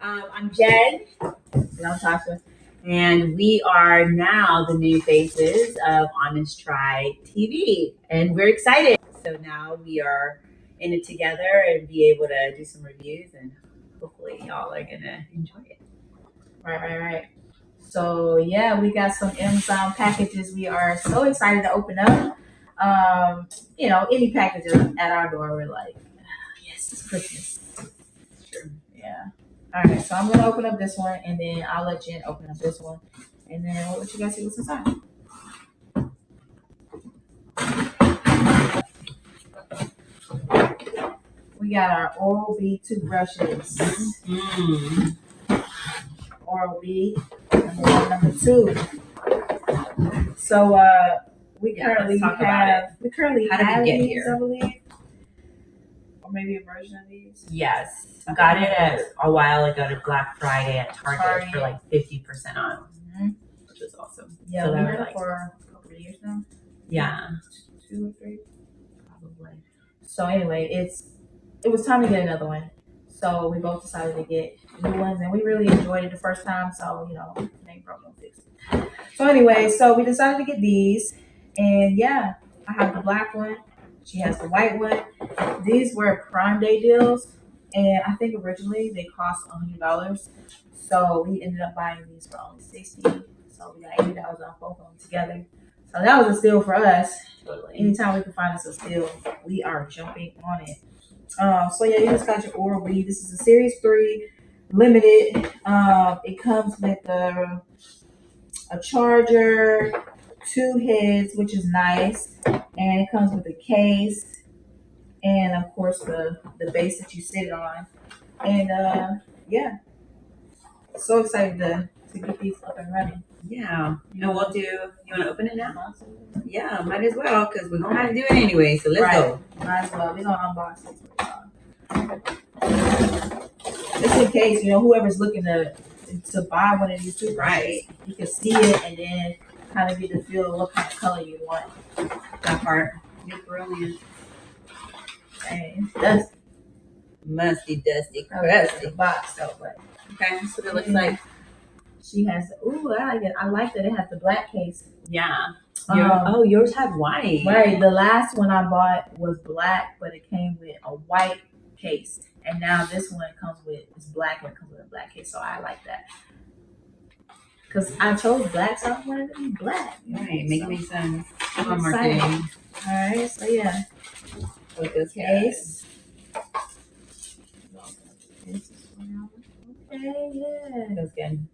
I'm Jen, and I'm Tasha, and we are now the new faces of Honest Try TV, and we're excited. So now we are in it together and be able to do some reviews, and hopefully y'all are gonna enjoy it. Right. So yeah, we got some Amazon packages. We are so excited to open up. Any packages at our door, we're like, yes, it's Christmas. It's true. Yeah. All right, so I'm gonna open up this one, and then I'll let Jen open up this one, and then we'll let you guys see what's inside. We got our Oral-B toothbrushes. Oral-B, number 1, number 2. So we currently have these, I believe, or maybe a version of these. Yes, I got it a while ago to Black Friday at Target for like 50% off, which is awesome. Yeah, so we had it for a couple of years now. Yeah, 2 or 3, probably. So anyway, it was time to get another one. So we both decided to get new ones, and we really enjoyed it the first time. So ain't broke, no fix it. So anyway, so we decided to get these, and yeah, I have the black one. She has the white one. These were Prime Day deals, and I think originally they cost $100. So we ended up buying these for only $60. So we got $80 off both of them together. So that was a steal for us. Totally. Anytime we can find us a steal, we are jumping on it. So yeah, you just got your Oral-B. This is a Series 3 limited. It comes with a charger, 2 heads, which is nice, and it comes with a case, and of course the base that you sit on. And yeah, so excited to get these up and running. Yeah, we'll do. You want to open it now? Yeah, might as well, because we're gonna have to do it anyway. So let's go. Might as well. We're gonna unbox it. Just in case, whoever's looking to buy one of these toothbrushes, right? You can see it and then kind of get the feel of what kind of color you want. That part. You're brilliant. Dang, it's dusty. Musty, dusty, crusty. The box though, but okay, that's what it looks like. She has. Ooh, I like it. I like that it has the black case. Yeah. Yours had white. Right. The last one I bought was black, but it came with a white case. And now this one comes with, it's black and it comes with a black case. So I like that. Because I chose black, so I wanted it to be black. Right. Making sense. I'm excited. All right. So yeah. With this case. Okay. Yeah. That's good.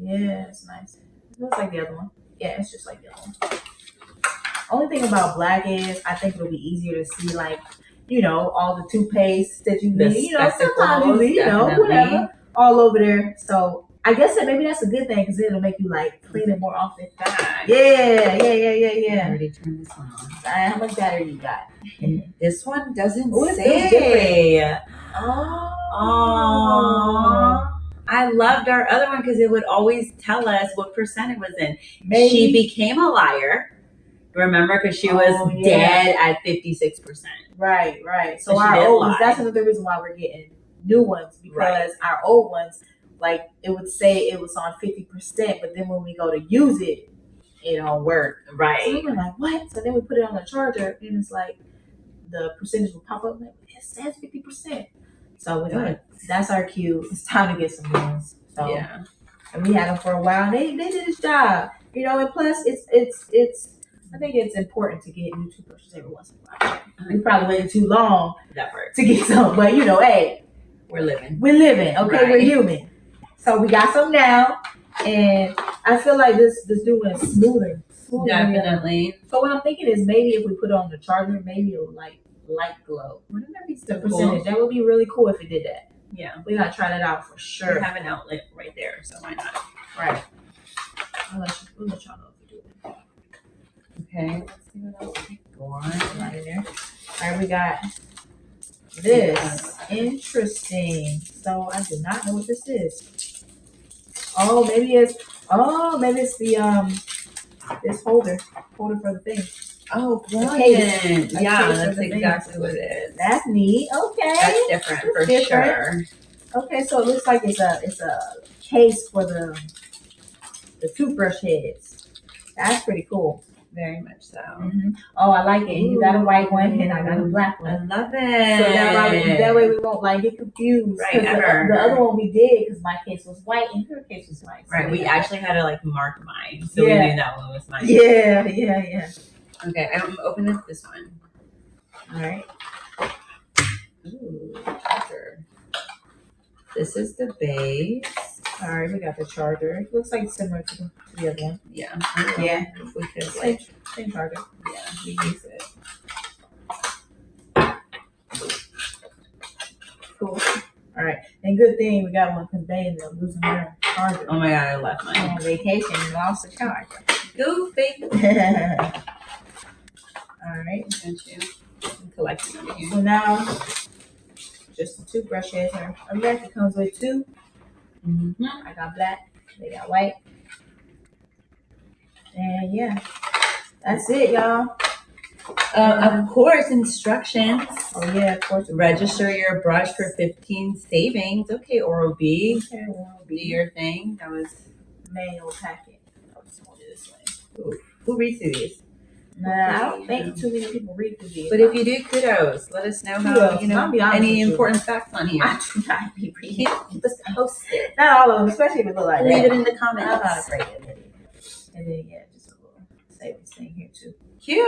Yeah, it's nice. It looks like the other one. Yeah, it's just like the other one. Only thing about black is I think it'll be easier to see, like, all the toothpaste that you need. Sometimes you need, whatever, all over there. So I guess that maybe that's a good thing because it'll make you like clean it more often. Yeah. I already turned this one on. How much battery you got? This one doesn't say. Oh. I loved our other one because it would always tell us what percent it was in. Maybe. She became a liar. Remember, because she was dead at 56%. Right. So our old ones, that's another reason why we're getting new ones, because our old ones, like, it would say it was on 50%, but then when we go to use it, it don't work. Right. So we were like, what? So then we put it on the charger, and it's like the percentage will pop up. Like, it says 50%. So we're like, that's our cue. It's time to get some new ones. So yeah. And we had them for a while. They did its job, and plus it's. I think it's important to get new toothbrushes every once in a while. We probably waited too long to get some, but hey, we're living. Okay, right. We're human. So we got some now, and I feel like this new one is smoother. Definitely. So what I'm thinking is maybe if we put it on the charger, maybe it'll like light glow. Wouldn't that be so cool? That would be really cool if it did that. Yeah, we gotta try that out for sure. We have an outlet right there, so why not? Right. We'll let y'all know if we do it. Okay, let's see what else we got. Right in there. All right, we got this. Interesting. So I do not know what this is. Maybe it's the this holder for the thing. Oh, brilliant. Yeah, that's exactly what it is. That's neat. Okay. That's different for sure. Okay, so it looks like it's a case for the toothbrush heads. That's pretty cool. Very much so. Oh, I like it. You got a white one and I got a black I one. love it. So that way we won't like get confused. Right, The ever. other one we did because my case was white and her case was white. So Right, we actually had to like mark mine, so Yeah. we knew that one was mine. Yeah. Okay, I'm opening this one. All right. Ooh, charger. This is the base. All right, we got the charger. It looks like similar to the other one. Yeah. Yeah. If we could like, Same charger. yeah, we use it. Cool. All right, and good thing we got one because they ended up losing their charger. Oh my god, I left mine. On vacation and lost the charger. Goofy. All right. Don't you? I'm collecting over here. So now, just the toothbrush heads. America comes with two. I got black. They got white. And yeah, that's it, y'all. Of course, instructions. Oh yeah, of course. Register your brush for 15 savings. Okay, Oral B. Okay, well, Do your thing. That was manual packet. I'll just hold it this way. who reads through these? Nah, I don't think too many people read through these. But if you do, kudos. Let us know how I'll be honest any with you. important facts on here. I do not be reading. Keep us posted. Not all of them, especially if it look like Leave that. it in the I'm comments. not afraid of it. And then yeah, just a little save this thing here too. Cute.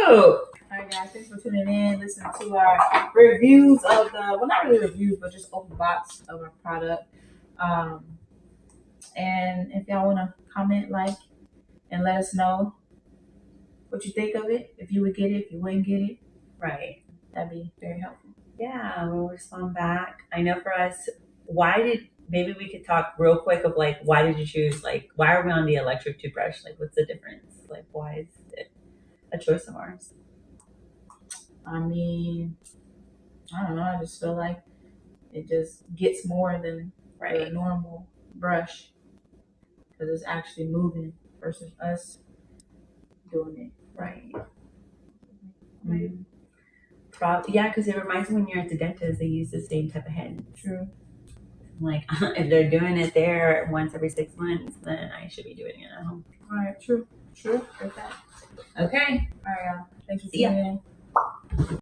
Alright guys, thanks for tuning in, listening to our reviews of not really reviews, but just open box of our product. And if y'all want to comment, like, and let us know what you think of it, if you would get it, if you wouldn't get it, Right. that'd be very helpful. Yeah, we'll respond back. I know for us, maybe we could talk real quick of like, why did you choose, like, why are we on the electric toothbrush? Like, what's the difference? Like, why is it a choice of ours? I mean, I don't know. I just feel like it just gets more than the normal brush because it's actually moving versus us doing it. Right. Mm-hmm. Yeah, because it reminds me when you're at the dentist, they use the same type of head. True. Like, if they're doing it there once every 6 months, then I should be doing it at home. All right. True. Okay. Okay. All right, y'all. Thanks for tuning in.